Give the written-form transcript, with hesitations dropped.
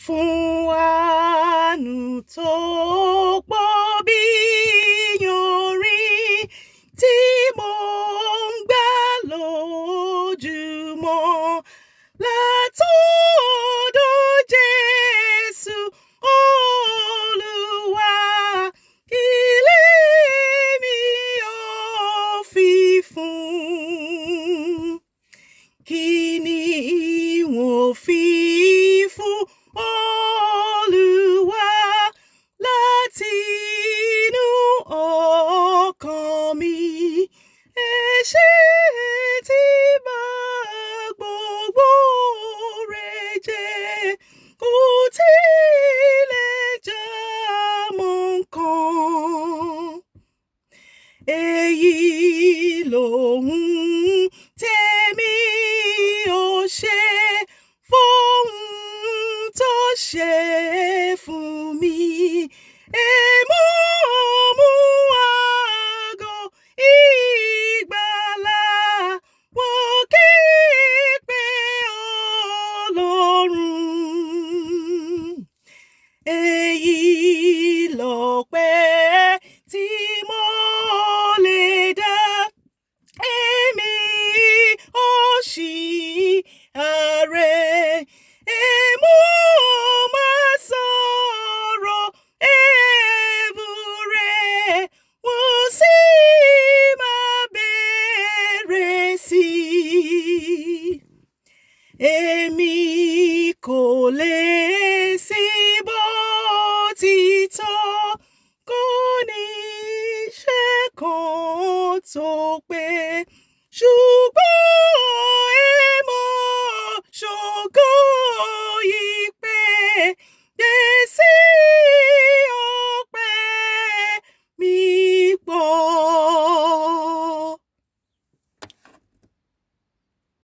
fún àánú tó pọ̀ bí yanrìn tí mò ń gbà lójúmọ́ látọ̀dọ̀ Jésù Olúwa. Kí lèmi yóò fi fún? Kí ni ìwọ̀n fi fún Olúwa láti inú ọkàn mi? Ẹ̀ṣẹ̀ tí bà gbogbo rẹ̀ jẹ́ kò tilẹ̀ já mọ́ nǹkan. Èyí lòun tèmi ò ṣe fóun tó ṣe fún mi. Èmo mú àgọ́ ìgbàlà wọ́n ké pe Ọlọ́run. Èyí lọpẹ́ tí mo lè dá, èmi ò ṣí ààrẹ. Èmo máa sọ̀rọ̀ ẹ̀bùn rẹ̀, wọ́n sì máa bẹ̀rẹ̀ sí i. Èmi kò lè